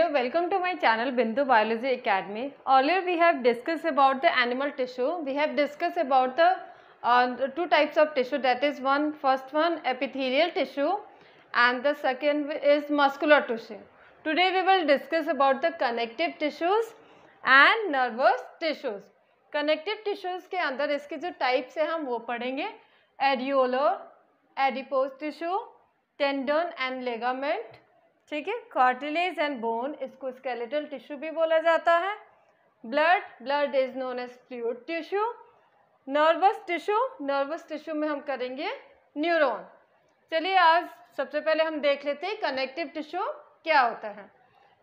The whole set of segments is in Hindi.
Hello, welcome to my channel Bindu Biology Academy. Earlier we have discussed about the animal tissue. We have discussed about the two types of tissue, that is first one epithelial tissue and the second is muscular tissue. Today we will discuss about the connective tissues and nervous tissues. Connective tissues के अंदर इसके जो टाइप्स है हम वो पढ़ेंगे, areolar, adipose tissue, tendon and ligament, ठीक है, कार्टिलेज एंड बोन, इसको स्केलेटल टिश्यू भी बोला जाता है। Blood is known as fluid tissue. Nervous tissue में हम करेंगे न्यूरॉन। चलिए आज सबसे पहले हम देख लेते हैं कनेक्टिव टिश्यू क्या होता है।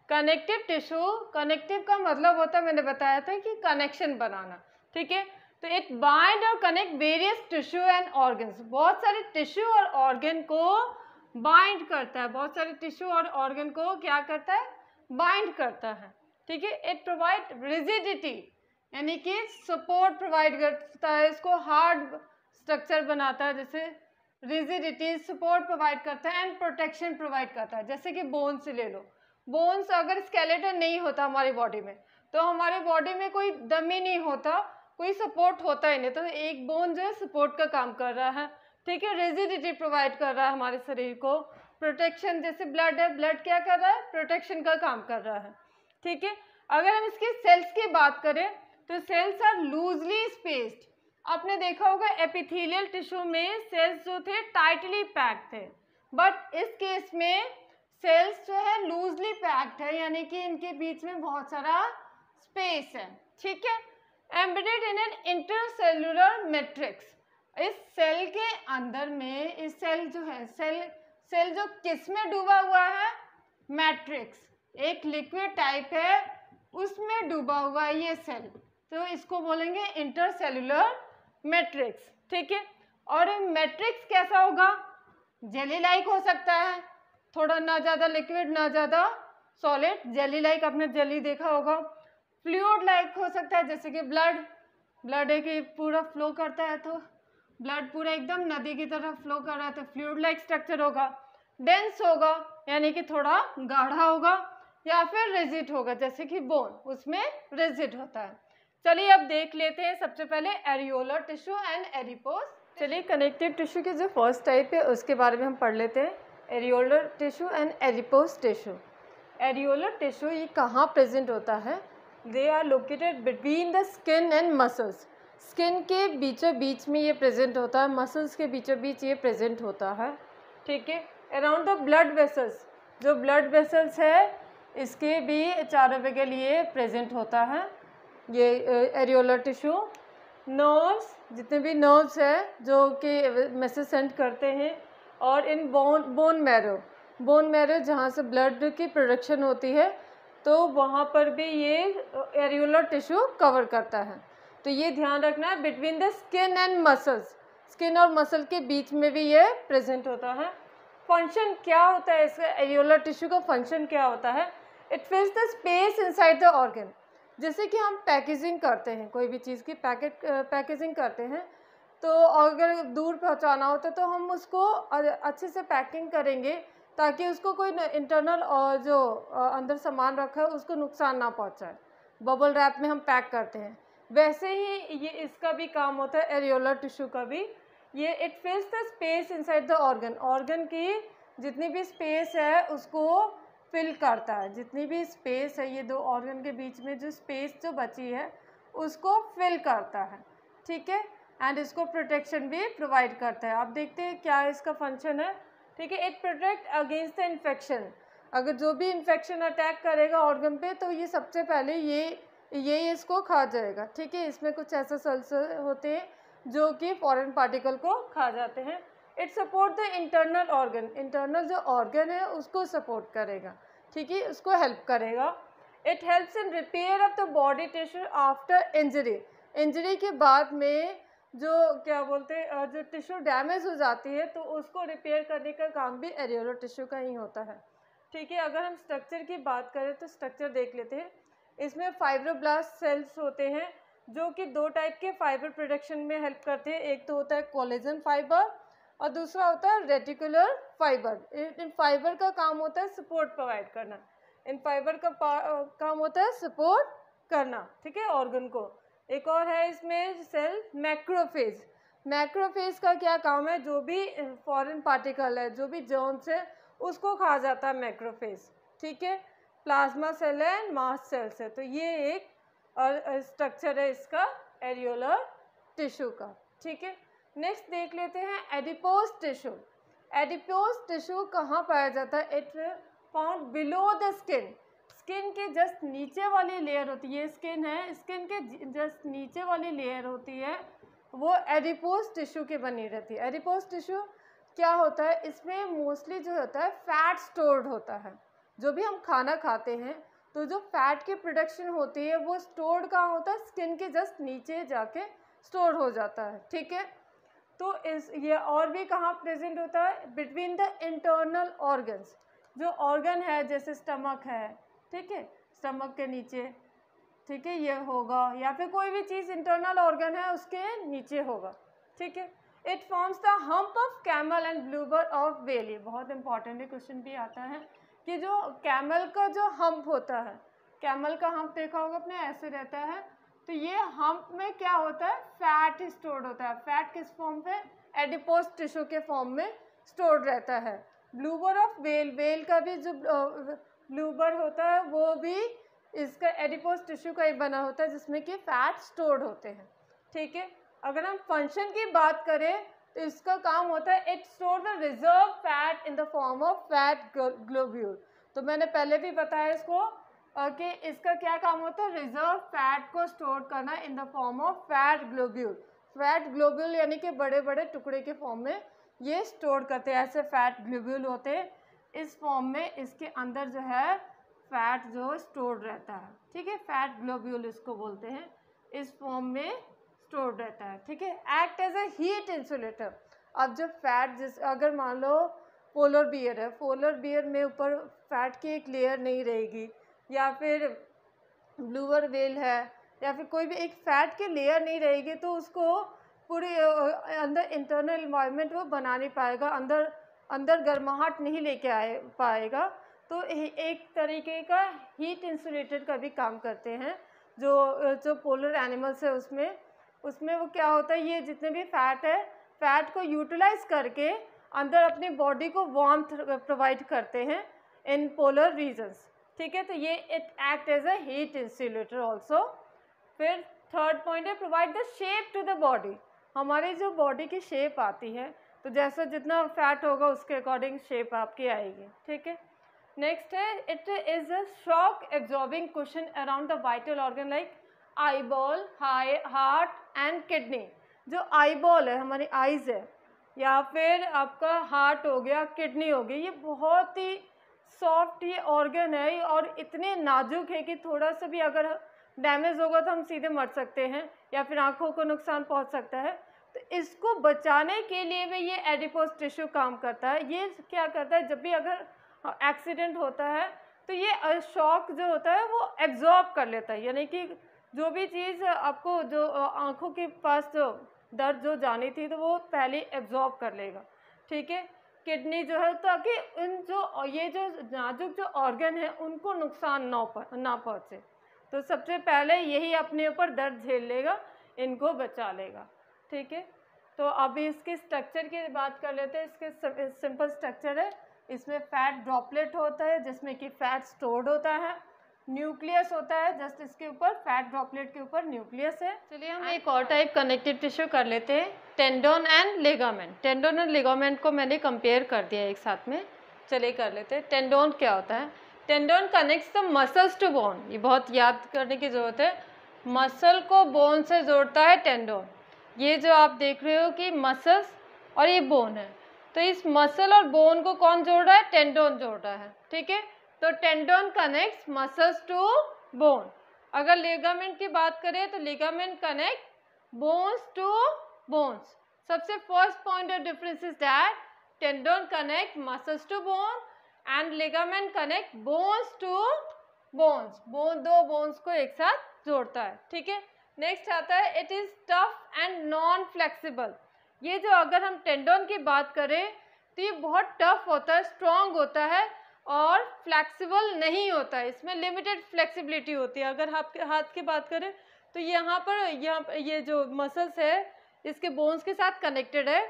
कनेक्टिव टिश्यू, कनेक्टिव का मतलब होता है, मैंने बताया था कि कनेक्शन बनाना, ठीक है। तो इट बाइंड और connect various tissue and organs, बहुत सारे टिश्यू और ऑर्गन को बाइंड करता है, बहुत सारे टिश्यू और ऑर्गन को क्या करता है, बाइंड करता है, ठीक है। इट प्रोवाइड रिजिडिटी, यानी कि सपोर्ट प्रोवाइड करता है, इसको हार्ड स्ट्रक्चर बनाता है, जैसे रिजिडिटी सपोर्ट प्रोवाइड करता है एंड प्रोटेक्शन प्रोवाइड करता है। जैसे कि बोन्स ले लो, बोन्स अगर स्केलेटन नहीं होता हमारी बॉडी में तो हमारे बॉडी में कोई दम ही नहीं होता, कोई सपोर्ट होता ही नहीं। तो एक बोन जो है सपोर्ट का काम कर रहा है, ठीक है, रिजिडिटी प्रोवाइड कर रहा है हमारे शरीर को। प्रोटेक्शन, जैसे ब्लड है, ब्लड क्या कर रहा है, प्रोटेक्शन का काम कर रहा है, ठीक है। अगर हम इसके सेल्स की बात करें तो सेल्स आर लूजली स्पेस्ड। आपने देखा होगा एपिथेलियल टिश्यू में सेल्स जो थे टाइटली पैक्ड थे, बट इस केस में सेल्स जो है लूजली पैक्ड है, यानी कि इनके बीच में बहुत सारा स्पेस है, ठीक है। Embedded in an intercellular matrix, इस सेल के अंदर में, इस सेल जो है, सेल जो किस में डूबा हुआ है, मैट्रिक्स, एक लिक्विड टाइप है उसमें डूबा हुआ है ये सेल, तो इसको बोलेंगे इंटरसेल्युलर मैट्रिक्स, ठीक है। और मैट्रिक्स कैसा होगा, जेली लाइक हो सकता है, थोड़ा ना ज़्यादा लिक्विड ना ज़्यादा सॉलिड, जेली लाइक, आपने जेली देखा होगा। फ्लूइड लाइक हो सकता है, जैसे कि ब्लड है कि पूरा फ्लो करता है, तो ब्लड पूरा एकदम नदी की तरह फ्लो कर रहा है तो फ्लूइड लाइक स्ट्रक्चर होगा। डेंस होगा यानी कि थोड़ा गाढ़ा होगा, या फिर रिजिड होगा, जैसे कि बोन, उसमें रिजिड होता है। चलिए अब देख लेते हैं सबसे पहले एरियोलर टिश्यू एंड एडिपोज। चलिए कनेक्टिव टिश्यू की जो फर्स्ट टाइप है उसके बारे में हम पढ़ लेते हैं, areolar tissue and adipose tissue. Areolar tissue ये कहाँ प्रेजेंट होता है, they are located between the skin and muscles, skin के बीचों बीच में ये प्रेजेंट होता है, मसल्स के बीचों बीच ये प्रेजेंट होता है, ठीक है। अराउंड द ब्लड वेसल्स, जो ब्लड वेसल्स है इसके भी चारों बगल ये प्रेजेंट होता है ये एरियोलर टिश्यू। नर्व्स, जितने भी नर्व्स है जो कि मैसेज सेंड करते हैं, और इन बोन मैरो जहाँ से ब्लड की प्रोडक्शन होती है तो वहाँ पर भी ये एरियोलर टिश्यू कवर करता है। तो ये ध्यान रखना है, between the skin and muscles, skin और मसल के बीच में भी ये प्रेजेंट होता है। फंक्शन क्या होता है इसका, एरियोलर टिश्यू का फंक्शन क्या होता है, it फिल्स the space inside the organ. जैसे कि हम पैकेजिंग करते हैं, कोई भी चीज़ की पैकेजिंग करते हैं, तो अगर दूर पहुंचाना होता तो हम उसको अच्छे से पैकिंग करेंगे ताकि उसको कोई इंटरनल और जो अंदर सामान रखा है उसको नुकसान ना पहुंचाए। बबल रैप में हम पैक करते हैं, वैसे ही ये इसका भी काम होता है, एरियोलर टिश्यू का भी। ये it फिल्स the space inside the organ की जितनी भी स्पेस है उसको फिल करता है, जितनी भी स्पेस है ये दो ऑर्गन के बीच में जो स्पेस जो बची है उसको फिल करता है, ठीक है। एंड इसको प्रोटेक्शन भी प्रोवाइड करता है। आप देखते हैं क्या इसका फंक्शन है, ठीक है। It protect against the infection, अगर जो भी इन्फेक्शन अटैक करेगा ऑर्गन पे तो ये सबसे पहले ये इसको खा जाएगा, ठीक है। इसमें कुछ ऐसे सेल्स होते हैं जो कि फॉरेन पार्टिकल को खा जाते हैं। It support the internal organ, internal जो ऑर्गन है उसको सपोर्ट करेगा, ठीक है, उसको हेल्प करेगा। It helps in repair of the body tissue after injury के बाद में जो क्या बोलते हैं, जो टिश्यू डैमेज हो जाती है तो उसको रिपेयर करने का काम भी एरियोलर टिश्यू का ही होता है, ठीक है। अगर हम स्ट्रक्चर की बात करें तो स्ट्रक्चर देख लेते हैं। इसमें फाइब्रोब्लास्ट सेल्स होते हैं जो कि दो टाइप के फाइबर प्रोडक्शन में हेल्प करते हैं, एक तो होता है कोलेजन फाइबर और दूसरा होता है रेटिकुलर फाइबर। इन फाइबर का काम होता है सपोर्ट प्रोवाइड करना, इन फाइबर का काम होता है सपोर्ट करना, ठीक है, ऑर्गन को। एक और है इसमें सेल मैक्रोफेज। मैक्रोफेज का क्या काम है, जो भी फॉरेन पार्टिकल है, जो भी जर्म्स है, उसको खा जाता है मैक्रोफेज, ठीक है। प्लाज्मा सेल है, मास्ट सेल्स है। तो ये एक और स्ट्रक्चर है इसका एरियोलर टिश्यू का, ठीक है। नेक्स्ट देख लेते हैं एडिपोज टिश्यू। एडिपोज टिश्यू कहाँ पाया जाता है? It found below the skin. Skin के जस्ट नीचे वाली लेयर होती है, ये स्किन है, स्किन के जस्ट नीचे वाली लेयर होती है, वो एडिपोज टिश्यू की बनी रहती है। एडिपोज टिश्यू क्या होता है, इसमें मोस्टली जो होता है फैट स्टोर्ड होता है। जो भी हम खाना खाते हैं तो जो फैट की प्रोडक्शन होती है वो स्टोर्ड कहाँ होता है? स्किन के जस्ट नीचे जाके स्टोर हो जाता है, ठीक है। तो ये और भी कहाँ प्रेजेंट होता है? Between the internal organs. जो ऑर्गन है जैसे स्टमक है, ठीक है, स्टमक के नीचे, ठीक है, ये होगा, या फिर कोई भी चीज़ इंटरनल ऑर्गन है उसके नीचे होगा, ठीक है। It forms the hump of camel and blubber of whale. ये बहुत इंपॉर्टेंट क्वेश्चन भी आता है कि जो कैमल का जो हम्प होता है, कैमल का हम्प देखा होगा आपने, ऐसे रहता है। तो ये हम्प में क्या होता है? फैट स्टोर्ड होता है। फैट किस फॉर्म पे? एडिपोज टिश्यू के फॉर्म में स्टोर्ड रहता है। ब्लूबर ऑफ व्हेल, व्हेल का भी जो ब्लूबर होता है वो भी इसका एडिपोज टिश्यू का ही बना होता है, जिसमें कि फैट स्टोर्ड होते हैं, ठीक है। अगर हम फंक्शन की बात करें तो इसका काम होता है it store the reserve fat in the form of fat globule. तो मैंने पहले भी बताया इसको कि इसका क्या काम होता है? रिजर्व फैट को स्टोर करना in the form of fat globule. Fat globule यानी कि बड़े बड़े टुकड़े के फॉर्म में ये स्टोर करते हैं, ऐसे फैट ग्लोब्यूल होते हैं। इस फॉर्म में इसके अंदर जो है फैट जो स्टोर रहता है, ठीक है, फैट ग्लोब्यूल इसको बोलते हैं, इस फॉर्म में स्टोर रहता है, ठीक है। Act as a heat insulator. अब जब फैट अगर मान लो पोलर बियर है, पोलर बियर में ऊपर फैट की एक लेयर नहीं रहेगी, या फिर ब्लूअर व्हेल है, या फिर कोई भी एक फैट की लेयर नहीं रहेगी, तो उसको पूरे अंदर इंटरनल इन्वायरमेंट वो बना नहीं पाएगा, अंदर गर्माहट नहीं लेके पाएगा। तो एक तरीके का हीट इंसुलेटर का भी काम करते हैं जो पोलर एनिमल्स है उसमें वो क्या होता है, ये जितने भी फैट है, फैट को यूटिलाइज करके अंदर अपनी बॉडी को वार्मथ प्रोवाइड करते हैं इन पोलर रीजन्स, ठीक है। तो ये it act as a heat insulator also. फिर थर्ड पॉइंट है provide the shape to the body. हमारी जो बॉडी की शेप आती है, तो जैसा जितना फैट होगा उसके अकॉर्डिंग शेप आपकी आएगी, ठीक है। नेक्स्ट है it is a shock absorbing cushion around the vital organ like eyeball, heart and kidney. जो आईबॉल है, हमारी आईज़ है, या फिर आपका हार्ट हो गया, किडनी हो गई, ये बहुत ही सॉफ्ट ये ऑर्गन है और इतने नाजुक है कि थोड़ा सा भी अगर डैमेज होगा तो हम सीधे मर सकते हैं, या फिर आँखों को नुकसान पहुंच सकता है। तो इसको बचाने के लिए भी ये एडिपोज टिश्यू काम करता है। ये क्या करता है, जब भी अगर एक्सीडेंट होता है तो ये शॉक जो होता है वो एब्जॉर्ब कर लेता है, यानी कि जो भी चीज़ आपको जो आँखों के पास जो दर्द जो जानी थी तो वो पहले एब्जॉर्ब कर लेगा, ठीक है। किडनी जो है, ताकि ये जो नाजुक जो ऑर्गन है उनको नुकसान ना पहुँचे, तो सबसे पहले यही अपने ऊपर दर्द झेल लेगा, इनको बचा लेगा, ठीक है। तो अभी इसके स्ट्रक्चर की बात कर लेते हैं। इसके सिंपल स्ट्रक्चर है, इसमें फैट ड्रॉपलेट होता है जिसमें कि फैट स्टोर्ड होता है, न्यूक्लियस होता है, जस्ट इसके ऊपर फैट ड्रॉपलेट के ऊपर न्यूक्लियस है। चलिए हम एक और टाइप कनेक्टिव टिश्यू कर लेते हैं, टेंडोन एंड लिगामेंट। टेंडोन और लिगामेंट को मैंने कंपेयर कर दिया एक साथ में, चलिए कर लेते हैं। टेंडोन क्या होता है? Tendon connects the muscles to bone. ये बहुत याद करने की ज़रूरत है, मसल को बोन से जोड़ता है टेंडोन। ये जो आप देख रहे हो कि मसल्स और ये बोन है, तो इस मसल और बोन को कौन जोड़ रहा है? टेंडोन जोड़ रहा है, ठीक है। तो tendon connects muscles to bone. अगर लिगामेंट की बात करें तो ligament connect bones to bones. सबसे first point of difference is that tendon connect muscles to bone and ligament connect bones to bones. दो बोन्स को एक साथ जोड़ता है, ठीक है। नेक्स्ट आता है it is tough and non flexible. ये जो अगर हम टेंडोन की बात करें तो ये बहुत टफ होता है, स्ट्रॉन्ग होता है और फ्लेक्सिबल नहीं होता है, इसमें लिमिटेड फ्लेक्सिबिलिटी होती है। अगर आपके हाथ की बात करें तो यहाँ पर ये जो मसल्स है इसके बोन्स के साथ कनेक्टेड है,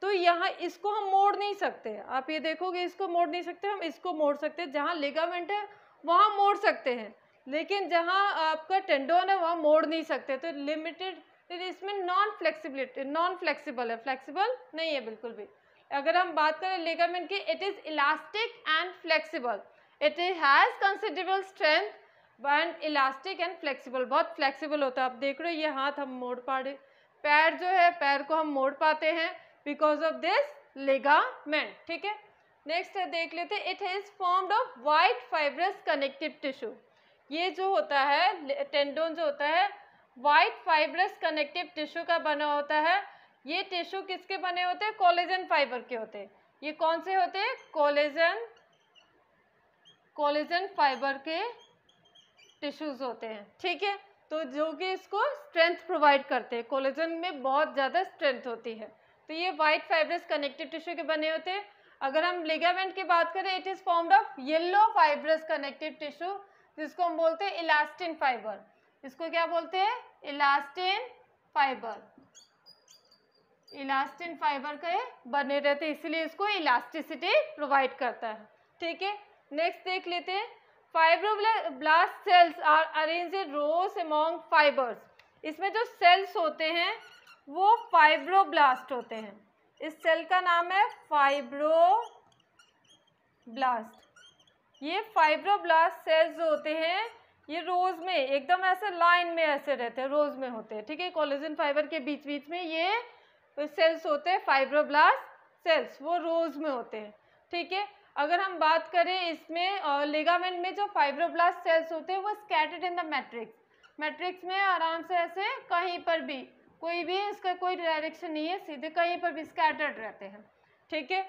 तो यहाँ इसको हम मोड़ नहीं सकते। आप ये देखोगे इसको मोड़ नहीं सकते, हम इसको मोड़ सकते हैं। जहाँ लिगामेंट है वहाँ मोड़ सकते हैं, लेकिन जहाँ आपका टेंडोन है वहाँ मोड़ नहीं सकते। तो लिमिटेड, इसमें नॉन फ्लेक्सिबल है, फ्लेक्सिबल नहीं है बिल्कुल भी। अगर हम बात करें लिगामेंट की, it is elastic and flexible, it has considerable strength and elastic and flexible, बहुत फ्लेक्सिबल होता है। आप देख रहे हो ये हाथ हम मोड़ पा रहे, पैर जो है पैर को हम मोड़ पाते हैं बिकॉज ऑफ दिस लिगामेंट। ठीक है, नेक्स्ट देख लेते हैं, it is formed of white fibrous connective tissue. ये जो होता है टेंडोन जो होता है वाइट फाइब्रस कनेक्टिव टिश्यू का बना होता है। ये टिश्यू किसके बने होते हैं? कोलेजन फाइबर के होते हैं। ये कौन से होते हैं? कोलेजन फाइबर के टिश्यूज होते हैं। ठीक है, तो जो कि इसको स्ट्रेंथ प्रोवाइड करते हैं, कोलेजन में बहुत ज़्यादा स्ट्रेंथ होती है। तो ये वाइट फाइब्रस कनेक्टिव टिश्यू के बने होते हैं। अगर हम लिगामेंट की बात करें, it is formed of yellow fibrous connective tissue, जिसको हम बोलते हैं इलास्टिन फाइबर। इसको क्या बोलते हैं? Elastin fibre. इलास्टिन फाइबर के बने रहते हैं, इसीलिए इसको इलास्टिसिटी प्रोवाइड करता है। ठीक है, नेक्स्ट देख लेते हैं, fibroblast cells are arranged in rows among fibres. इसमें जो सेल्स होते हैं वो फाइब्रोब्लास्ट होते हैं। इस सेल का नाम है फाइब्रोब्लास्ट। ये फाइब्रोब्लास्ट सेल्स जो होते हैं ये रोज में एकदम ऐसे लाइन में ऐसे रहते हैं, रोज में होते हैं। ठीक है, कोलेजन फाइबर के बीच बीच में ये सेल्स होते हैं फाइब्रोब्लास्ट सेल्स, वो रोज में होते हैं। ठीक है, अगर हम बात करें इसमें लिगामेंट में जो फाइब्रोब्लास्ट सेल्स होते हैं वो स्कैटर्ड इन द मैट्रिक्स में आराम से ऐसे कहीं पर भी, कोई भी इसका कोई डायरेक्शन नहीं है, सीधे कहीं पर भी स्कैटर्ड रहते हैं। ठीक है,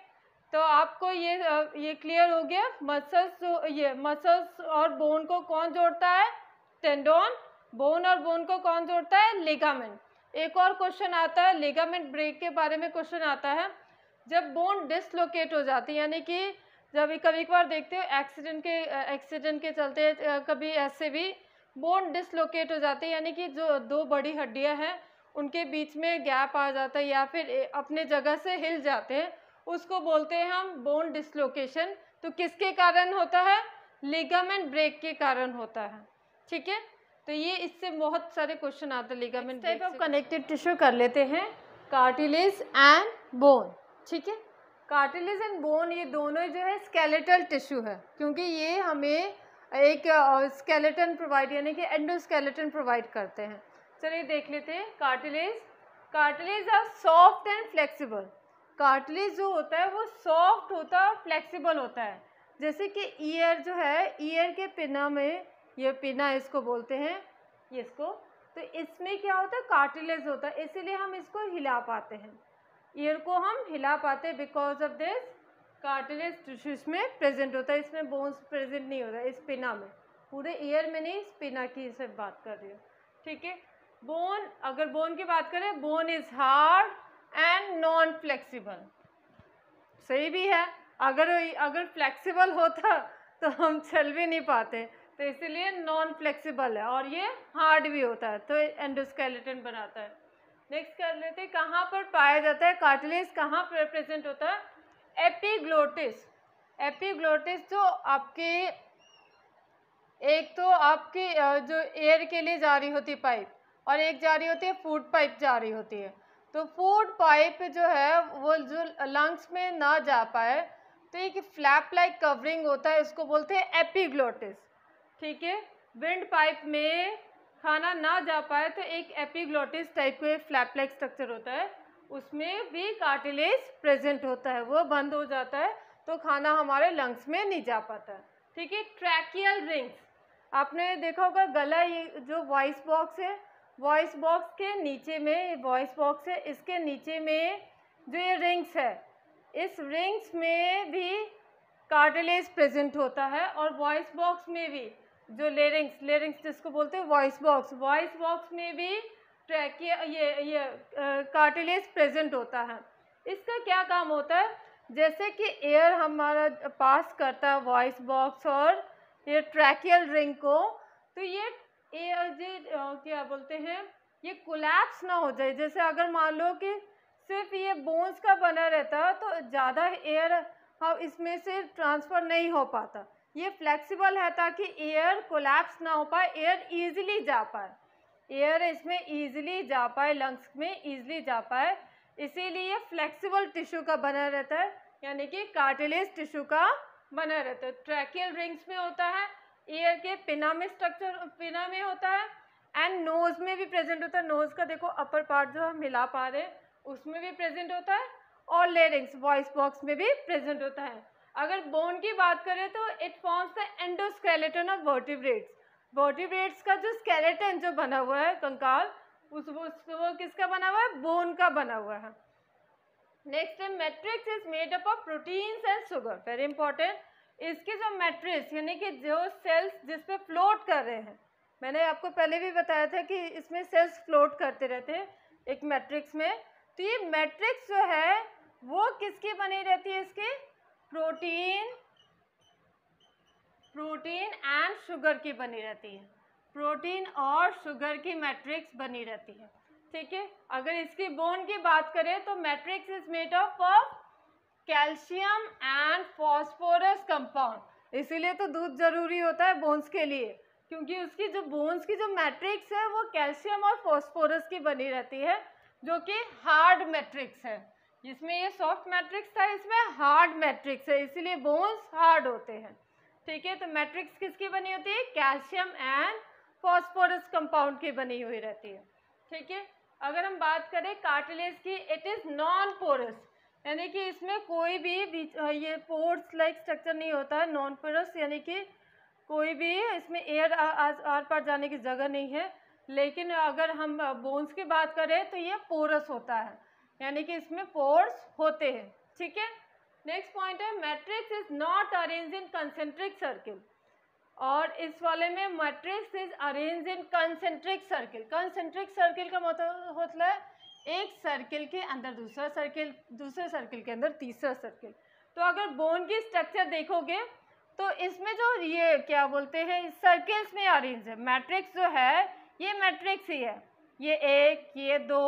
तो आपको ये क्लियर हो गया। मसल्स और बोन को कौन जोड़ता है? टेंडोन। बोन और बोन को कौन जोड़ता है? लिगामेंट। एक और क्वेश्चन आता है, लिगामेंट ब्रेक के बारे में क्वेश्चन आता है। जब बोन डिसलोकेट हो जाती है, यानी कि जब कभी कभार देखते हो एक्सीडेंट के चलते कभी ऐसे भी बोन डिसलोकेट हो जाते हैं, यानी कि जो दो बड़ी हड्डियां हैं उनके बीच में गैप आ जाता है या फिर अपने जगह से हिल जाते हैं, उसको बोलते हैं हम बोन डिसलोकेशन। तो किसके कारण होता है? लिगामेंट ब्रेक के कारण होता है। ठीक है, तो ये इससे बहुत सारे क्वेश्चन आते हैं ligament type of connective tissue कर लेते हैं, कार्टिलेज एंड बोन। ठीक है, कार्टिलेज एंड बोन ये दोनों जो है स्केलेटल टिश्यू है, क्योंकि ये हमें एक स्केलेटन प्रोवाइड यानी कि एंडोस्केलेटन प्रोवाइड करते हैं। चलिए देख लेते हैं cartilage are soft and flexible. Cartilage जो होता है वो सॉफ्ट होता है और फ्लेक्सिबल होता है। जैसे कि ईयर जो है, ईयर के पिना में, ये पिना इसको बोलते हैं इसको, तो इसमें क्या होता है? कार्टिलेज होता है, इसीलिए हम इसको हिला पाते हैं, ईयर को हम हिला पाते हैं because of this cartilage tissue इसमें प्रेजेंट होता है। इसमें बोन्स प्रेजेंट नहीं होता इस पिना में, पूरे ईयर में नहीं, इस पिना की से बात कर रही हूँ। ठीक है, बोन, अगर बोन की बात करें, bone is hard and non flexible. सही भी है, अगर फ्लेक्सिबल होता तो हम चल भी नहीं पाते, तो इसीलिए नॉन फ्लेक्सिबल है, और ये हार्ड भी होता है, तो एंडोस्केलेटन बनाता है। नेक्स्ट कर लेते हैं, कहाँ पर पाया जाता है कार्टिलेज, कहाँ पर प्रेजेंट होता है? एपिग्लोटिस। एपिग्लोटिस जो आपके, एक तो आपकी जो एयर के लिए जा रही होती है पाइप, और एक जा रही होती है फूड पाइप जा रही होती है। तो फूड पाइप जो है वो जो लंग्स में ना जा पाए, तो एक फ्लैप लाइक कवरिंग होता है, इसको बोलते हैं एपिग्लोटिस। ठीक है, विंड पाइप में खाना ना जा पाए तो एक एपिग्लोटिस टाइप का फ्लैप लाइक स्ट्रक्चर होता है, उसमें भी कार्टिलेज प्रेजेंट होता है, वो बंद हो जाता है तो खाना हमारे लंग्स में नहीं जा पाता है। ठीक है, ट्रैकियल रिंग्स, आपने देखा होगा गला, ये जो वॉइस बॉक्स है, वॉइस बॉक्स के नीचे में, वॉइस बॉक्स है इसके नीचे में जो ये रिंग्स है, इस रिंग्स में भी कार्टिलेज प्रेजेंट होता है, और वॉइस बॉक्स में भी जो लेरिंग्स जिसको बोलते हैं वॉइस बॉक्स में भी ट्रैकिया ये कार्टिलेज प्रेजेंट होता है। इसका क्या काम होता है? जैसे कि एयर हमारा पास करता है वॉइस बॉक्स और ये ट्रैकियल रिंग को, तो ये एयर क्या बोलते हैं, ये कोलैप्स ना हो जाए। जैसे अगर मान लो कि सिर्फ ये बोन्स का बना रहता तो ज़्यादा एयर इसमें से ट्रांसफ़र नहीं हो पाता। ये फ्लेक्सिबल है ताकि एयर कोलैप्स ना हो पाए, एयर ईजिली जा पाए, एयर इसमें ईजिली जा पाए, लंग्स में ईजिली जा पाए, इसीलिए फ्लेक्सिबल टिश्यू का बना रहता है, यानी कि कार्टिलेज टिश्यू का बना रहता है। ट्रैकियल रिंग्स में होता है, ईयर के पिना में स्ट्रक्चर, पिना में होता है, एंड नोज़ में भी प्रेजेंट होता है। नोज़ का देखो अपर पार्ट जो हम हिला पा रहे हैं उसमें भी प्रेजेंट होता है, और लेरिंग्स वॉइस बॉक्स में भी प्रेजेंट होता है। अगर बोन की बात करें तो it forms the endoskeleton of vertebrates. Vertebrates का जो स्केलेटन जो बना हुआ है, कंकाल, वो किसका बना हुआ है, बोन का बना हुआ है। नेक्स्ट है matrix is made up of proteins and sugar, very important. इसकी जो मैट्रिक्स यानी कि जो सेल्स जिस पे फ्लोट कर रहे हैं, मैंने आपको पहले भी बताया था कि इसमें सेल्स फ्लोट करते रहते हैं एक मैट्रिक्स में, तो ये मैट्रिक्स जो है वो किसकी बनी रहती है, इसकी प्रोटीन एंड शुगर की बनी रहती है, प्रोटीन और शुगर की मैट्रिक्स बनी रहती है, ठीक है। अगर इसकी बोन की बात करें तो matrix is made of calcium and phosphorus compound. इसीलिए तो दूध जरूरी होता है बोन्स के लिए, क्योंकि उसकी जो बोन्स की जो मैट्रिक्स है वो कैल्शियम और फॉस्फोरस की बनी रहती है, जो कि हार्ड मैट्रिक्स है। जिसमें ये सॉफ्ट मैट्रिक्स था, इसमें हार्ड मैट्रिक्स है, इसीलिए बोन्स हार्ड होते हैं, ठीक है। तो मैट्रिक्स किसकी बनी होती है, कैल्शियम एंड फॉस्फोरस कंपाउंड की बनी हुई रहती है, ठीक है। अगर हम बात करें कार्टिलेज की, इट इज़ नॉन पोरस, यानी कि इसमें कोई भी ये पोर्स लाइक स्ट्रक्चर नहीं होता है, नॉन पोरस यानी कि कोई भी इसमें एयर आर पार जाने की जगह नहीं है। लेकिन अगर हम बोन्स की बात करें तो ये पोरस होता है, यानी कि इसमें पोर्स होते हैं, ठीक है। नेक्स्ट पॉइंट है matrix is not arrange in concentric circle, और इस वाले में matrix is arrange in concentric circle. Concentric circle का मतलब होता है एक सर्किल के अंदर दूसरा सर्किल, दूसरे सर्किल के अंदर तीसरा सर्किल। तो अगर बोन की स्ट्रक्चर देखोगे तो इसमें जो ये क्या बोलते हैं सर्किल्स में अरेंज है। मैट्रिक्स जो है ये मैट्रिक्स ही है, ये 1, ये 2,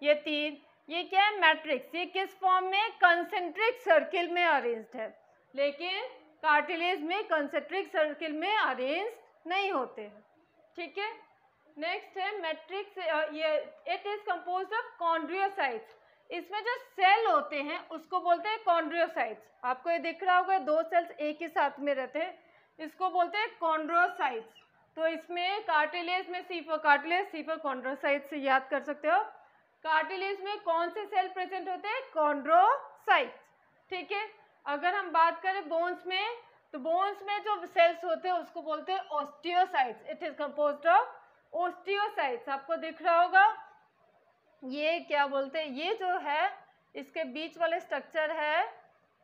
ये 3, ये क्या है मैट्रिक्स। ये किस फॉर्म में, कंसेंट्रिक सर्किल में अरेंज्ड है, लेकिन कार्टिलेज में कंसेंट्रिक सर्किल में अरेंज नहीं होते हैं, ठीक है। नेक्स्ट है मैट्रिक्स, ये इट इज कंपोज्ड ऑफ कॉन्ड्रियोसाइट्स। इसमें जो सेल होते हैं उसको बोलते हैं कॉन्ड्रियोसाइट्स। आपको ये दिख रहा होगा 2 सेल्स एक ही साथ में रहते हैं, इसको बोलते हैं कॉन्ड्रियोसाइट्स। तो इसमें कार्टिलेज में कार्टिलेज सीफर कॉन्ड्रियोसाइट्स से याद कर सकते हो। कार्टिलेज में कौन से सेल प्रेजेंट होते हैं, कॉन्ड्रोसाइट्स, ठीक है। अगर हम बात करें बोन्स में, तो बोन्स में जो सेल्स होते हैं उसको बोलते हैं osteocytes. It is composed of osteocytes. आपको दिख रहा होगा ये क्या बोलते हैं, ये जो है इसके बीच वाले स्ट्रक्चर है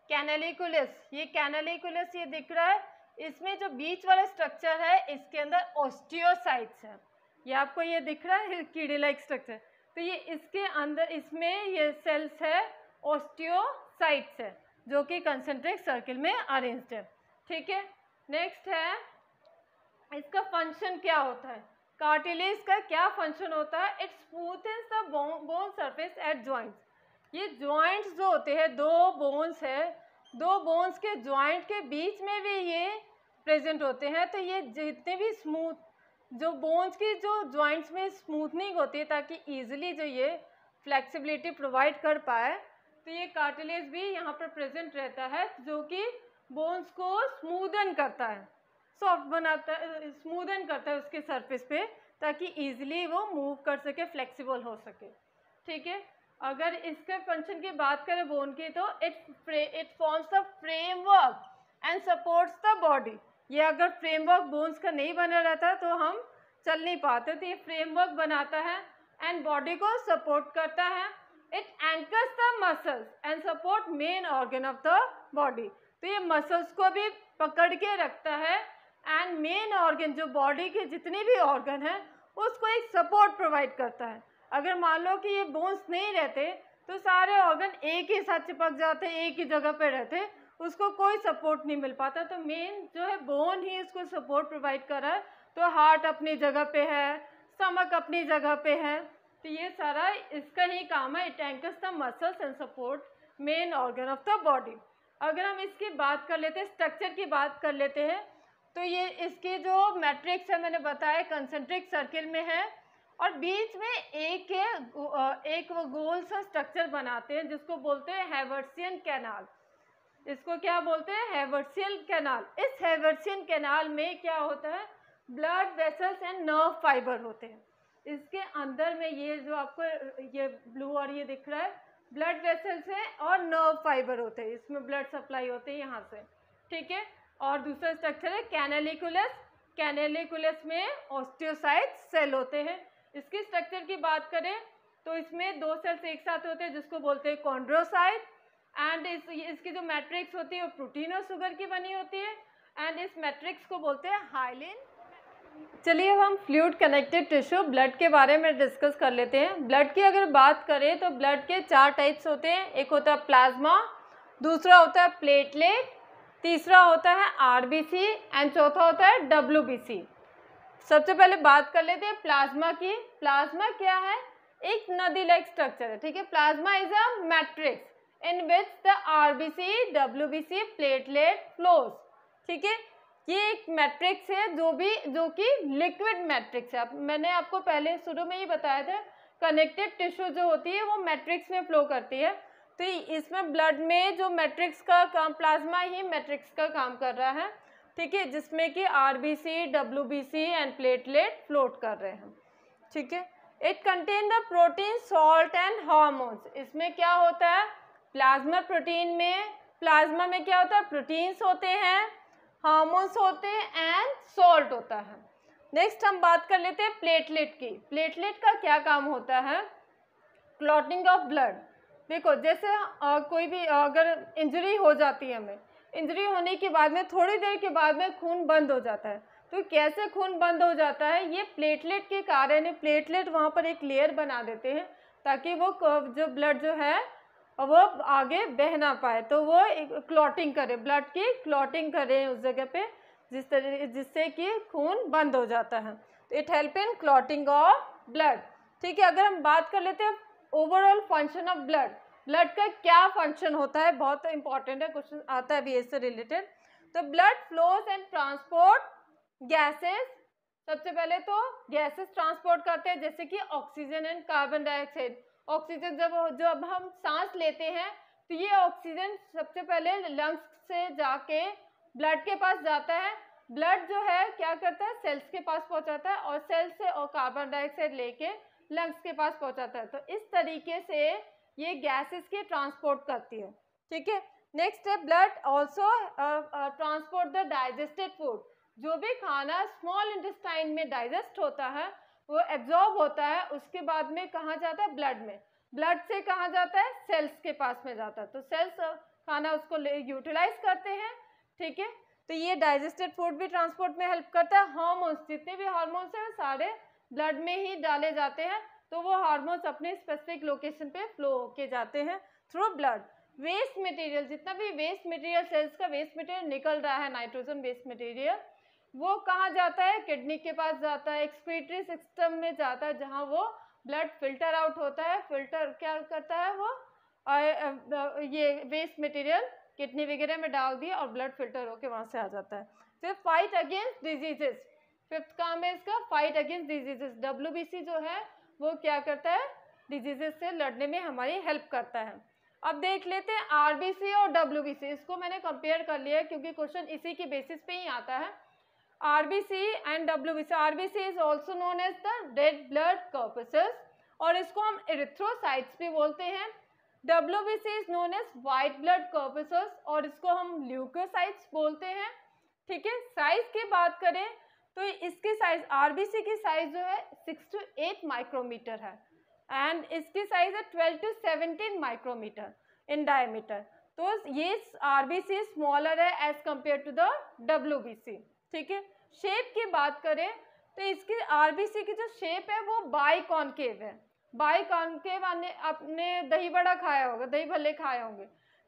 कैनालिकुलस। ये कैनालिकुलस ये दिख रहा है, इसमें जो बीच वाला स्ट्रक्चर है इसके अंदर ऑस्टियोसाइट्स है। ये आपको ये दिख रहा है कीड़े लाइक स्ट्रक्चर, तो ये इसके अंदर इसमें ये सेल्स है ऑस्टियोसाइट्स है, जो कि कंसेंट्रिक सर्किल में अरेंज्ड है, ठीक है। नेक्स्ट है इसका फंक्शन क्या होता है, कार्टिलेज का क्या फंक्शन होता है। It smoothens the bone surface at joints. ये जॉइंट्स जो होते हैं, 2 बोन्स है, 2 बोन्स के जॉइंट के बीच में भी ये प्रेजेंट होते हैं। तो ये जितने भी स्मूथ जो बोन्स की जो जॉइंट्स में स्मूथनिंग होती है ताकि इजीली जो ये फ्लेक्सिबिलिटी प्रोवाइड कर पाए, तो ये कार्टिलेज भी यहाँ पर प्रेजेंट रहता है, जो कि बोन्स को स्मूदन करता है, सॉफ्ट बनाता है, स्मूदन करता है उसके सरफेस पे, ताकि इजीली वो मूव कर सके, फ्लेक्सिबल हो सके, ठीक है। अगर इसके फंक्शन की बात करें बोन की, तो it forms the framework and supports the body. ये अगर फ्रेमवर्क बोन्स का नहीं बना रहता तो हम चल नहीं पाते, तो ये फ्रेमवर्क बनाता है एंड बॉडी को सपोर्ट करता है। It anchors the muscles and support main organ of the body. तो ये मसल्स को भी पकड़ के रखता है एंड मेन ऑर्गन जो बॉडी के जितने भी ऑर्गन हैं उसको एक सपोर्ट प्रोवाइड करता है। अगर मान लो कि ये बोन्स नहीं रहते तो सारे ऑर्गन एक ही साथ चिपक जाते, एक ही जगह पे रहते, उसको कोई सपोर्ट नहीं मिल पाता। तो मेन जो है बोन ही इसको सपोर्ट प्रोवाइड कर रहा है। तो हार्ट अपनी जगह पे है, स्टमक अपनी जगह पे है, तो ये सारा इसका ही काम है। It anchors the muscles and support main organ of the body. अगर हम इसकी बात कर लेते हैं, स्ट्रक्चर की बात कर लेते हैं, तो ये इसकी जो मैट्रिक्स है मैंने बताया कंसेंट्रिक सर्किल में है और बीच में एक वो गोल सा स्ट्रक्चर बनाते हैं जिसको बोलते हैं हैवर्सियन कैनाल। इसको क्या बोलते हैं? Haversian canal. इस हैवर्सियन कैनाल में क्या होता है? Blood vessels and nerve fibre होते हैं। इसके अंदर में ये जो आपको ये ब्लू और ये दिख रहा है, ब्लड वेसल्स है और नर्व फाइबर होते हैं, इसमें ब्लड सप्लाई होते हैं यहाँ से, ठीक है। और दूसरा स्ट्रक्चर है कैनालिकुलस। कैनालिकुलस में ऑस्टियोसाइट सेल होते हैं। इसकी स्ट्रक्चर की बात करें तो इसमें दो सेल्स एक साथ होते हैं जिसको बोलते हैं कॉन्ड्रोसाइट। एंड इसकी जो मैट्रिक्स होती है वो प्रोटीन और शुगर की बनी होती है एंड इस मैट्रिक्स को बोलते हैं हाइलिन। चलिए अब हम फ्लूइड कनेक्टेड टिश्यू ब्लड के बारे में डिस्कस कर लेते हैं। ब्लड की अगर बात करें तो ब्लड के 4 टाइप्स होते हैं। एक होता है प्लाज्मा, दूसरा होता है प्लेटलेट, तीसरा होता है आरबीसी एंड चौथा होता है डब्ल्यूबीसी। सबसे पहले बात कर लेते हैं प्लाज्मा की। प्लाज्मा क्या है? एक नदी लाइक स्ट्रक्चर है, ठीक है। Plasma is a matrix in which the RBC, WBC, platelet flows, ठीक है। ये एक मैट्रिक्स है जो कि लिक्विड मैट्रिक्स है। मैंने आपको पहले शुरू में ही बताया था कनेक्टेड टिश्यू जो होती है वो मैट्रिक्स में फ्लो करती है। तो इसमें ब्लड में जो मैट्रिक्स का काम, प्लाज्मा ही मैट्रिक्स का काम कर रहा है, ठीक है, जिसमें कि RBC, WBC and platelet float कर रहे हैं, ठीक है। It contain the protein, salt and hormones. इसमें क्या होता है? प्लाज्मा में क्या होता है? प्रोटीन्स होते हैं, हार्मोन्स होते हैं एंड सॉल्ट होता है। नेक्स्ट हम बात कर लेते हैं प्लेटलेट की। प्लेटलेट का क्या काम होता है? Clotting of blood. देखो जैसे कोई भी अगर इंजरी हो जाती है, हमें इंजरी होने के बाद में थोड़ी देर के बाद में खून बंद हो जाता है। तो कैसे खून बंद हो जाता है? ये प्लेटलेट के कारण है। प्लेटलेट वहाँ पर एक लेयर बना देते हैं ताकि वो जो ब्लड जो है वो आगे बह ना पाए, तो वो एक क्लॉटिंग करे, ब्लड की क्लॉटिंग करे उस जगह पे, जिससे कि खून बंद हो जाता है। तो it help in clotting of blood, ठीक है। अगर हम बात कर लेते हैं overall function of blood, blood का क्या फंक्शन होता है, बहुत इंपॉर्टेंट है, क्वेश्चन आता है बी से रिलेटेड। तो blood flows and transport gases. सबसे पहले तो गैसेस ट्रांसपोर्ट करते हैं जैसे कि oxygen and carbon dioxide. Oxygen जब हम सांस लेते हैं तो ये ऑक्सीजन सबसे पहले लंग्स से जाके ब्लड के पास जाता है। ब्लड जो है क्या करता है? सेल्स के पास पहुंचाता है और सेल्स से और कार्बन डाइऑक्साइड लेके लंग्स के पास पहुंचाता है। तो इस तरीके से ये गैसेस के ट्रांसपोर्ट करती है, ठीक है। नेक्स्ट है blood also transport the digested food. जो भी खाना स्मॉल इंटेस्टाइन में डाइजेस्ट होता है वो एब्जॉर्ब होता है, उसके बाद में कहाँ जाता है? ब्लड में। ब्लड से कहाँ जाता है? सेल्स के पास में जाता है। तो सेल्स खाना उसको यूटिलाइज करते हैं, ठीक है। तो ये डाइजेस्टेड फूड भी ट्रांसपोर्ट में हेल्प करता है। हार्मोन्स, जितने भी हार्मोन्स हैं सारे ब्लड में ही डाले जाते हैं, तो वो हार्मोन्स अपने स्पेसिफिक लोकेशन पे फ्लो होके जाते हैं थ्रू ब्लड। वेस्ट मटेरियल, जितना भी वेस्ट मटेरियल, सेल्स का वेस्ट मटेरियल निकल रहा है, नाइट्रोजन वेस्ट मटेरियल, वो कहाँ जाता है? किडनी के पास जाता है, एक्सक्रीटरी सिस्टम में जाता है, जहाँ वो ब्लड फिल्टर आउट होता है। फिल्टर क्या करता है? वो ये वेस्ट मटेरियल किडनी वगैरह में डाल दिया और ब्लड फिल्टर होके वहाँ से आ जाता है। फिर फाइट अगेंस्ट डिजीजेस, फिफ्थ काम है इसका, फाइट अगेंस्ट डिजीजेस। डब्ल्यूबीसी जो है वो क्या करता है? डिजीजेस से लड़ने में हमारी हेल्प करता है। अब देख लेते हैं आरबीसी और डब्ल्यूबीसी। इसको मैंने कंपेयर कर लिया क्योंकि क्वेश्चन इसी की बेसिस पे ही आता है। RBC and WBC. RBC is also known as the red blood corpuscles और इसको हम एरिथ्रोसाइट्स भी बोलते हैं। WBC is known as white blood corpuscles और इसको हम ल्यूकोसाइट्स बोलते हैं, ठीक है। साइज की बात करें तो इसकी साइज, आरबीसी की साइज जो है 6 to 8 माइक्रोमीटर है एंड इसकी साइज है 12 to 17 माइक्रोमीटर इन डायमीटर। तो ये आरबीसी स्मॉलर है as compare to the WBC, ठीक है। शेप की बात करें तो इसकी आरबीसी की जो शेप है वो बाइकॉन्केव है बाई कॉन्केव आपने दही बड़ा खाया होगा, दही भल्ले खाए होंगे,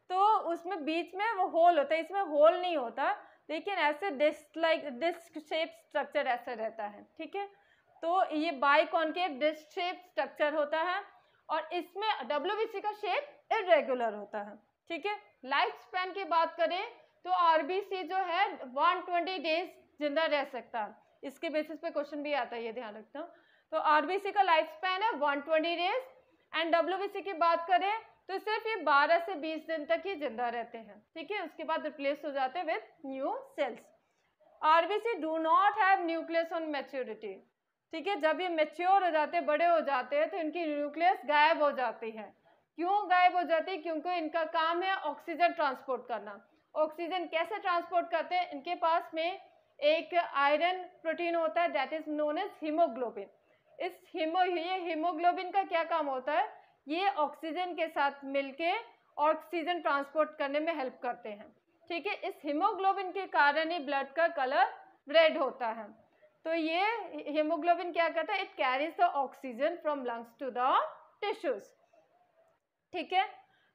तो उसमें बीच में वो होल होता है, इसमें होल नहीं होता, लेकिन ऐसे डिस्क शेप स्ट्रक्चर ऐसा रहता है, ठीक है। तो ये biconcave disc shape structure होता है और इसमें WBC का शेप इरेगुलर होता है, ठीक है। लाइफ स्पैन की बात करें तो RBC जो है 120 डेज जिंदा रह सकता है, इसके बेसिस पे क्वेश्चन भी आता है, ये ध्यान रखना। तो RBC का लाइफ स्पैन है 120 डेज एंड WBC की बात करें तो सिर्फ ये 12 से 20 दिन तक ही जिंदा रहते हैं, ठीक है। उसके बाद रिप्लेस हो जाते हैं with new sales. RBC do not have nucleus on maturity, ठीक है। जब ये मैच्योर हो जाते हैं, बड़े हो जाते हैं, तो इनकी न्यूक्लियस गायब हो जाती है। क्यों गायब हो जाती है? क्योंकि इनका काम है ऑक्सीजन ट्रांसपोर्ट करना। ऑक्सीजन कैसे ट्रांसपोर्ट करते हैं? इनके पास में एक आयरन प्रोटीन होता है that is known as haemoglobin. ये हीमोग्लोबिन का क्या काम होता है? ये ऑक्सीजन के साथ मिलके ऑक्सीजन ट्रांसपोर्ट करने में हेल्प करते हैं, ठीक है। इस हीमोग्लोबिन के कारण ही ब्लड का कलर रेड होता है। तो ये हीमोग्लोबिन क्या करता है? It carries the oxygen from lungs to the tissues, ठीक है।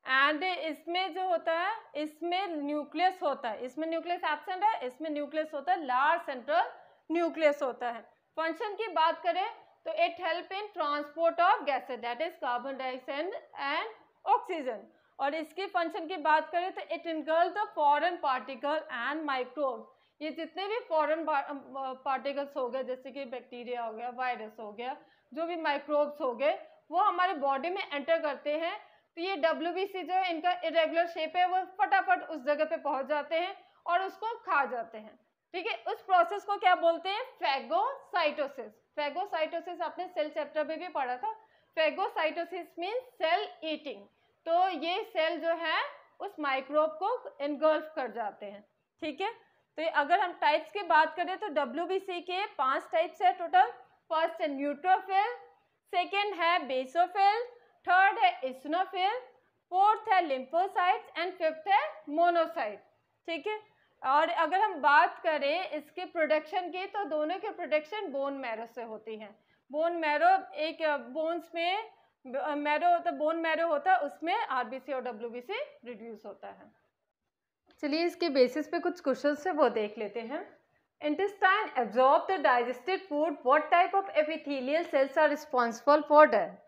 एंड इसमें जो होता है, इसमें न्यूक्लियस होता है, इसमें न्यूक्लियस एब्सेंट है, इसमें न्यूक्लियस होता है, लार्ज सेंट्रल न्यूक्लियस होता है। फंक्शन की बात करें तो it help in transport of gases that is carbon dioxide and oxygen. और इसके फंक्शन की बात करें तो it engulf the foreign particle and microbes. ये जितने भी फॉरेन पार्टिकल्स हो गए, जैसे कि बैक्टीरिया हो गया, वायरस हो गया, जो भी माइक्रोब्स हो गए, वो हमारे बॉडी में एंटर करते हैं। तो ये WBC जो है, इनका इरेगुलर शेप है, वो फटाफट उस जगह पे पहुंच जाते हैं और उसको खा जाते हैं, ठीक है। उस प्रोसेस को क्या बोलते हैं? फैगोसाइटोसिस। फैगोसाइटोसिस आपने सेल चैप्टर में भी पढ़ा था। Phagocytosis means cell eating. तो ये सेल जो है उस माइक्रोब को इनगल्फ कर जाते हैं, ठीक है। तो अगर हम टाइप्स की बात करें तो WBC के 5 टाइप्स है टोटल। फर्स्ट है न्यूट्रोफिल, सेकेंड है बेसोफिल, थर्ड है इसिनोफिल, फोर्थ है लिम्फोसाइट्स एंड फिफ्थ है मोनोसाइट, ठीक है। और अगर हम बात करें इसके प्रोडक्शन की, तो दोनों के प्रोडक्शन बोन मैरो से होती हैं। बोन मैरो एक बोन्स में मैरो होता है, बोन मैरो होता है, उसमें RBC और WBC रिड्यूस होता है। चलिए इसके बेसिस पे कुछ क्वेश्चंस है वो देख लेते हैं। Intestine absorb the digested food, what type of epithelial cells are responsible for that?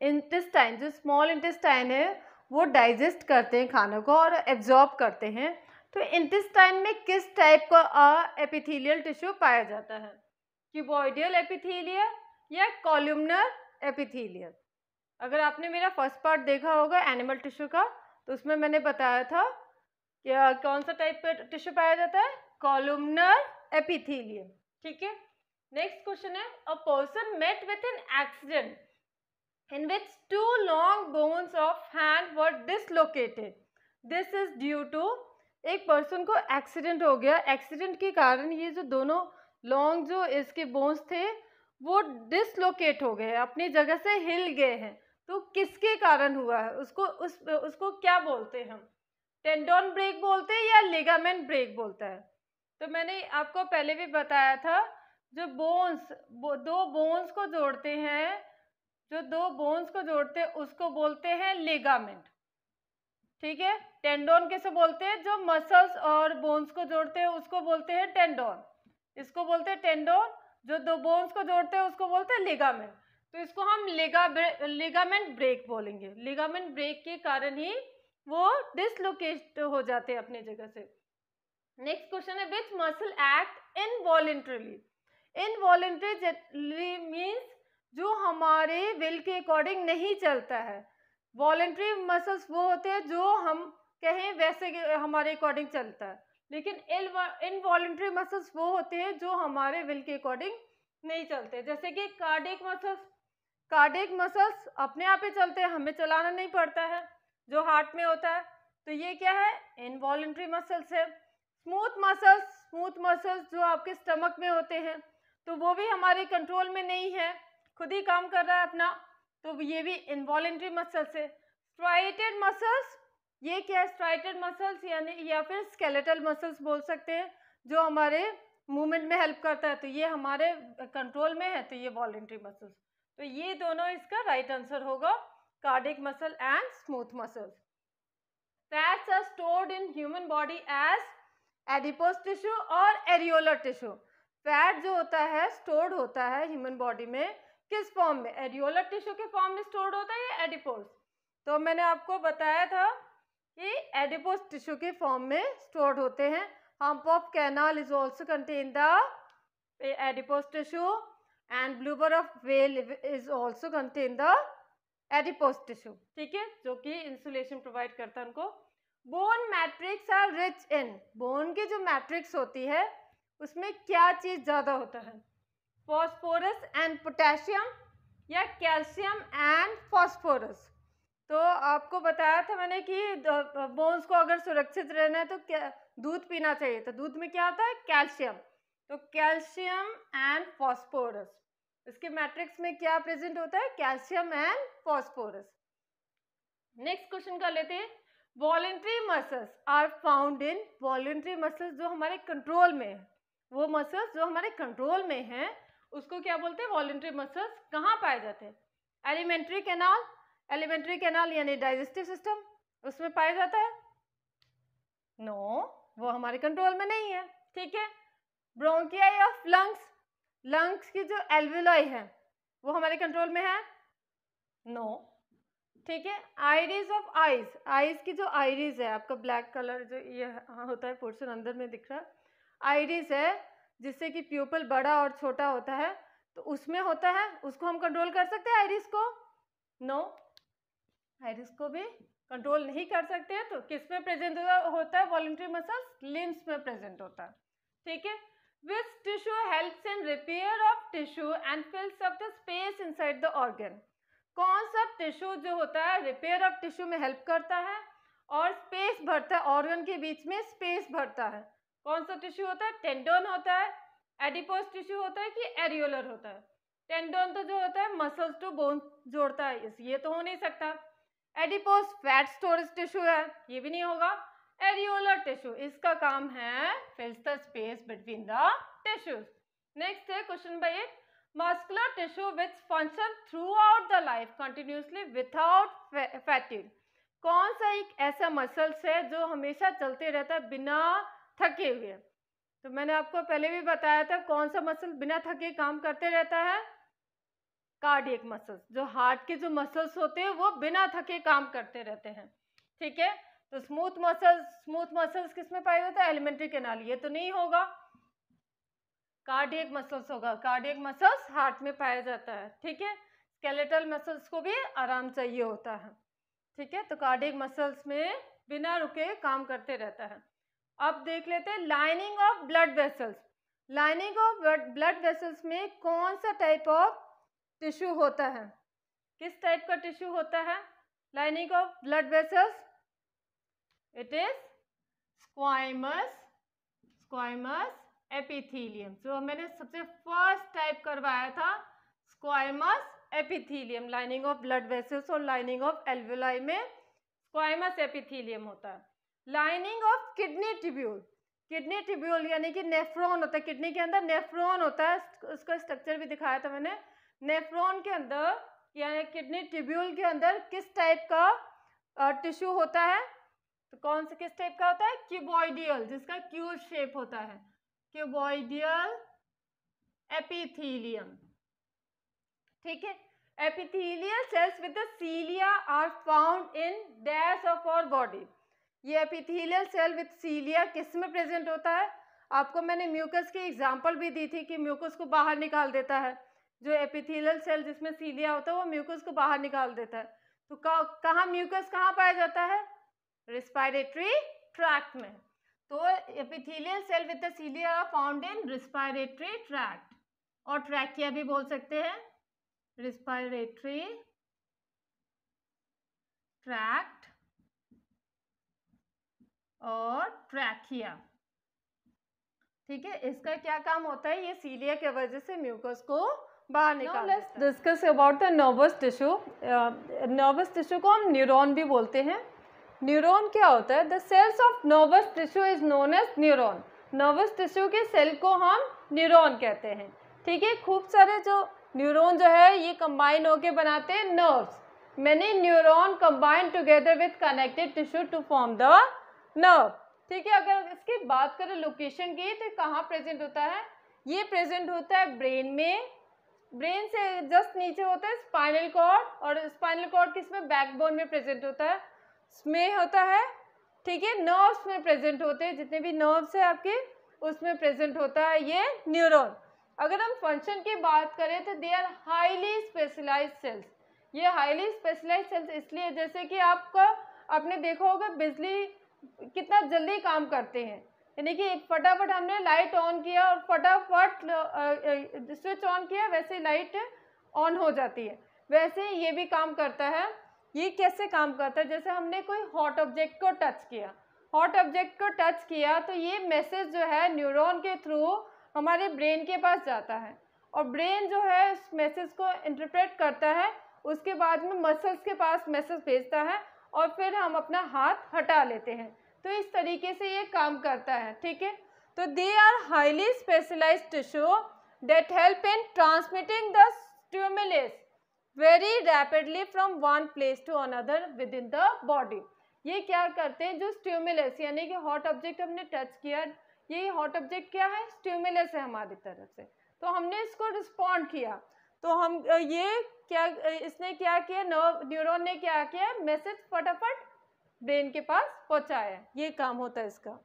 Intestine, जो स्मॉल इंटेस्टाइन है, वो डाइजेस्ट करते हैं खानों को और एब्जॉर्ब करते हैं। तो इंटेस्टाइन में किस टाइप का एपिथेलियल टिश्यू पाया जाता है? क्यूबॉइडियल एपिथेलियल या कॉलमनर एपिथेलियल? अगर आपने मेरा फर्स्ट पार्ट देखा होगा एनिमल टिश्यू का, तो उसमें मैंने बताया था क्या कौन सा टाइप का टिश्यू पाया जाता है? कॉलमनर एपिथेलियल, ठीक है। नेक्स्ट क्वेश्चन है, a person met with an accident in which 2 long bones of hand were dislocated. This is due to, एक पर्सन को एक्सीडेंट हो गया, एक्सीडेंट के कारण ये जो दोनों लॉन्ग जो इसके बोन्स थे वो डिसलोकेट हो गए, अपनी जगह से हिल गए हैं। तो किसके कारण हुआ है? उसको क्या बोलते हैं हम? टेंडन ब्रेक बोलते हैं या लिगामेंट ब्रेक बोलता है? तो मैंने आपको पहले भी बताया था, जो दो बोन्स को जोड़ते हैं, उसको बोलते हैं लिगामेंट, ठीक है। टेंडन कैसे बोलते हैं? जो मसल्स और बोन्स को जोड़ते हैं उसको बोलते हैं टेंडन, इसको बोलते हैं टेंडन। जो दो बोन्स को जोड़ते हैं उसको बोलते हैं लिगामेंट। तो इसको हम लिगामेंट ब्रेक बोलेंगे। लिगामेंट ब्रेक के कारण ही वो डिसलोकेट हो जाते हैं अपनी जगह से। नेक्स्ट क्वेश्चन है, which muscle act involuntarily? Involuntary means जो हमारे विल के अकॉर्डिंग नहीं चलता है। वॉलंटरी मसल्स वो होते हैं जो हम कहें वैसे हमारे अकॉर्डिंग चलता है, लेकिन इनवॉलंटरी मसल्स वो होते हैं जो हमारे विल के अकॉर्डिंग नहीं चलते। जैसे कि कार्डियक मसल्स अपने आप ही चलते हैं, हमें चलाना नहीं पड़ता है, जो हार्ट में होता है। तो ये क्या है? इनवॉलंटरी मसल्स है। स्मूथ मसल्स जो आपके स्टमक में होते हैं, तो वो भी हमारे कंट्रोल में नहीं है, खुद ही काम कर रहा है अपना, तो ये भी इनवॉलंटरी मसल्स है। स्ट्राइटेड मसल्स, ये क्या है? स्ट्राइटेड मसल्स यानी या फिर स्केलेटल मसल्स बोल सकते हैं, जो हमारे मूवमेंट में हेल्प करता है, तो ये हमारे कंट्रोल में है, तो ये वॉलंटरी मसल्स। तो ये दोनों इसका राइट आंसर होगा, cardiac muscle and smooth muscles. Fats are stored in human body as adipose tissue और एरियोलर टिश्यू। फैट जो होता है स्टोर्ड होता है ह्यूमन बॉडी में किस फॉर्म में? एरियोलर टिश्यू के फॉर्म में स्टोर्ड होता है या एडिपोज? तो मैंने आपको बताया था कि एडिपोज टिश्यू के फॉर्म में स्टोर्ड होते हैं। Hump of camel is also contain the adipose tissue and blubber of whale is also contain the adipose tissue, ठीक है, जो कि इंसुलेशन प्रोवाइड करता है उनको। Bone matrix are rich in, bone की जो मैट्रिक्स होती है उसमें क्या चीज ज्यादा होता है? फॉस्फोरस एंड पोटेशियम या कैल्शियम एंड फॉस्फोरस? तो आपको बताया था मैंने कि बोन्स को अगर सुरक्षित रहना है तो दूध पीना चाहिए, तो दूध में क्या होता है? कैल्शियम। तो कैल्शियम एंड फॉस्फोरस, इसके मैट्रिक्स में क्या प्रेजेंट होता है? Calcium and phosphorus. Next question कर लेते हैं। Voluntary muscles are found in, voluntary muscles जो हमारे कंट्रोल में है, वो मसल्स जो हमारे कंट्रोल में हैं उसको क्या बोलते हैं? Voluntary muscles. कहाँ पाए जाते हैं? एलिमेंट्री कैनाल, एलिमेंट्री कैनाल यानी डाइजेस्टिव सिस्टम, उसमें पाया जाता है? नो, वो हमारे कंट्रोल में नहीं है, ठीक है। ब्रोंकियाई ऑफ लंग्स, लंग्स की जो एल्वेलाई है वो हमारे कंट्रोल में है? नो, ठीक है। आइरिस ऑफ आइज, आइज की जो आइरिस है, आपका ब्लैक कलर जो ये होता है पोर्शन अंदर में दिख रहा है, आइरिस है जिससे कि प्यूपल बड़ा और छोटा होता है, तो उसमें होता है, उसको हम कंट्रोल कर सकते हैं आइरिस को? नो, आइरिस को भी कंट्रोल नहीं कर सकते हैं। तो किस में प्रेजेंट होता है वॉलेंट्री मसल्स? लिम्स में प्रेजेंट होता है, ठीक है। Which tissue helps in repair of tissue and fills up the space inside the organ? कौन सा टिश्यू जो होता है रिपेयर ऑफ टिश्यू में हेल्प करता है और स्पेस भरता है, ऑर्गन के बीच में स्पेस भरता है? कौन सा टिश्यू होता है? टेंडोन होता है, एडिपोज टिश्यू होता है कि एरियोलर होता है? टेंडोन तो जो होता है मसल्स टू बोन जोड़ता है, ये तो हो नहीं सकता। एडिपोज फैट स्टोरेज टिश्यू है, ये भी नहीं होगा। एरियोलर टिश्यू, इसका काम है fills the space between the tissues. Next है question number 8। Muscular tissue which function throughout the life continuously without fatigue. कौन सा एक ऐसा मसल्स है जो हमेशा चलते रहता है बिना थके हुए? तो मैंने आपको पहले भी बताया था कौन सा मसल बिना थके काम करते रहता है? Cardiac muscles. जो हार्ट के जो मसल्स होते हैं वो बिना थके काम करते रहते हैं, ठीक है। तो स्मूथ मसल्स किस में पाया जाता है? एलिमेंट्री कैनाल, ये तो नहीं होगा, कार्डियक मसल्स होगा। कार्डियक मसल्स हार्ट में पाया जाता है, ठीक है। स्केलेटल मसल्स को भी आराम चाहिए होता है, ठीक है। तो कार्डियक मसल्स में बिना रुके काम करते रहता है। अब देख लेते हैं lining of blood vessels. Lining of blood vessels में कौन सा टाइप ऑफ टिश्यू होता है? किस टाइप का टिश्यू होता है lining of blood vessels? It is स्क्वाइमस epithelium, जो मैंने सबसे फर्स्ट टाइप करवाया था, स्क्वाइमस epithelium. Lining of blood vessels और लाइनिंग ऑफ एल्वेलाई में स्क्वाइमस एपिथेलियम होता है। Lining of kidney tubule, kidney tubule यानी कि नेफ्रॉन होता है, किडनी के अंदर नेफ्रॉन होता है, उसका स्ट्रक्चर भी दिखाया था मैंने। नेफ्रॉन के अंदर यानी किडनी ट्यूब्यूल के अंदर किस टाइप का टिश्यू होता है? तो कौन से किस टाइप का होता है? क्यूबॉइडियल, जिसका क्यूब शेप होता है, क्यूबॉइडियल एपिथेलियम, ठीक है। Epithelial cells with the cilia are found in dash of our body. ये एपिथेलियल सेल विद सीलिया किस में प्रेजेंट होता है? आपको मैंने म्यूकस की एग्जांपल भी दी थी कि म्यूकस को बाहर निकाल देता है। जो एपिथेलियल सेल जिसमें सीलिया होता है वो म्यूकस को बाहर निकाल देता है। तो कहाँ म्यूकस कहाँ पाया जाता है? रेस्पिरेटरी ट्रैक्ट में। तो epithelial cell with the cilia are found in respiratory tract, और ट्रैकिया भी बोल सकते हैं, रेस्पिरेटरी ट्रैक्ट और ट्रैकिया, ठीक है। इसका क्या काम होता है? ये सीलिया के वजह से म्यूकस को बाहर निकाल देता है। Let's discuss about the nervous tissue. Nervous tissue को हम न्यूरॉन भी बोलते हैं। न्यूरॉन क्या होता है? The cells of nervous tissue is known as neuron. Nervous tissue के सेल को हम न्यूरॉन कहते हैं, ठीक है। खूब सारे जो न्यूरॉन जो है ये कंबाइन होके बनाते हैं nerves. Many neuron combine together with connected tissue to form the nerve. ठीक है, अगर इसकी बात करें लोकेशन की तो कहाँ प्रेजेंट होता है, ये प्रेजेंट होता है ब्रेन में। ब्रेन से जस्ट नीचे होता है स्पाइनल कॉर्ड, और स्पाइनल कॉर्ड किसमें, बैकबोन में प्रेजेंट होता है, इसमें होता है। ठीक है, नर्व्स में प्रेजेंट होते हैं, जितने भी नर्व्स है आपके उसमें प्रेजेंट होता है ये न्यूरॉन। अगर हम फंक्शन की बात करें तो they are highly specialised cells. ये हाईली स्पेशलाइज्ड सेल्स इसलिए, जैसे कि आपने देखा होगा बिजली कितना जल्दी काम करते हैं, यानी कि फटाफट हमने लाइट ऑन किया और फटाफट स्विच ऑन किया, वैसे लाइट ऑन हो जाती है। वैसे ये भी काम करता है। ये कैसे काम करता है, जैसे हमने कोई हॉट ऑब्जेक्ट को टच किया, हॉट ऑब्जेक्ट को टच किया तो ये मैसेज जो है न्यूरॉन के थ्रू हमारे ब्रेन के पास जाता है, और ब्रेन जो है उस मैसेज को इंटरप्रेट करता है, उसके बाद में मसल्स के पास मैसेज भेजता है, और फिर हम अपना हाथ हटा लेते हैं। तो इस तरीके से ये काम करता है। ठीक है, तो they are highly specialised tissue that help in transmitting the stimulus very rapidly from one place to another within the body. ये क्या करते हैं, जो स्टिमुलस यानी कि हॉट ऑब्जेक्ट हमने टच किया, ये हॉट ऑब्जेक्ट क्या है, स्टिमुलस है हमारी तरफ से, तो हमने इसको रिस्पॉन्ड किया, तो हम ये क्या, इसने क्या किया, न्यूरॉन ने क्या किया, मैसेज फटाफट ब्रेन के पास पहुंचाया। ये काम होता है इसका।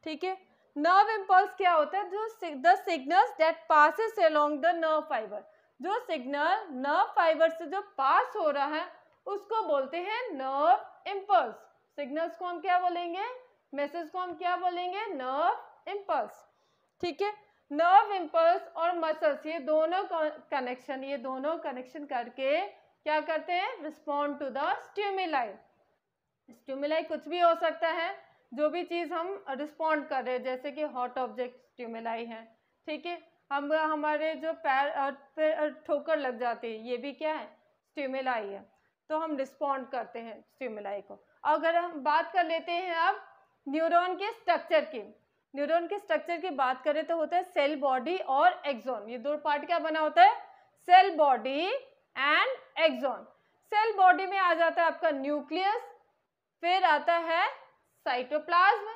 ठीक है, नर्व इम्पल्स क्या होता है, जो the signals that passes along the nerve fibre, जो सिग्नल नर्व फाइबर से जो पास हो रहा है उसको बोलते हैं नर्व इम्पल्स। सिग्नल्स को हम क्या बोलेंगे, मैसेज को हम क्या बोलेंगे, नर्व इम्पल्स। ठीक है, नर्व इम्पल्स और मसल्स ये दोनों कनेक्शन करके क्या करते हैं, respond to the stimuli. Stimuli कुछ भी हो सकता है, जो भी चीज़ हम रिस्पॉन्ड कर रहे हैं, जैसे कि हॉट ऑब्जेक्ट स्टिमुलाई है। ठीक है, हम हमारे जो पैर ठोकर लग जाती है, ये भी क्या है, स्टिमुलाई है, तो हम रिस्पॉन्ड करते हैं स्टिमुलाई को। अगर हम बात कर लेते हैं अब न्यूरॉन के स्ट्रक्चर की, न्यूरॉन के स्ट्रक्चर की बात करें तो होता है सेल बॉडी और एक्सॉन। ये दो पार्ट क्या बना होता है, cell body and axon. Cell body में आ जाता है आपका न्यूक्लियस, फिर आता है साइटोप्लाज्म,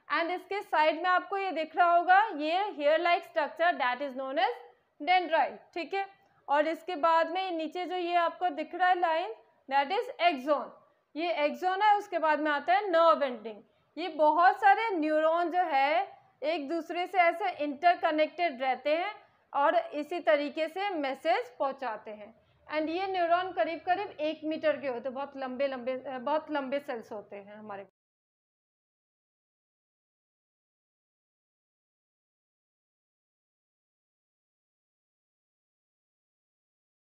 एंड इसके साइड में आपको ये दिख रहा होगा, ये hair like structure that is known as dendrite. ठीक है, और इसके बाद में नीचे जो ये आपको दिख रहा है लाइन, दैट इज एक्सॉन। ये एक्सॉन है, उसके बाद में आता है नर्व एंडिंग। ये बहुत सारे न्यूरॉन जो है एक दूसरे से ऐसे इंटरकनेक्टेड रहते हैं और इसी तरीके से मैसेज पहुंचाते हैं। एंड ये न्यूरॉन करीब करीब 1 मीटर के होते हैं, बहुत लंबे सेल्स होते हैं हमारे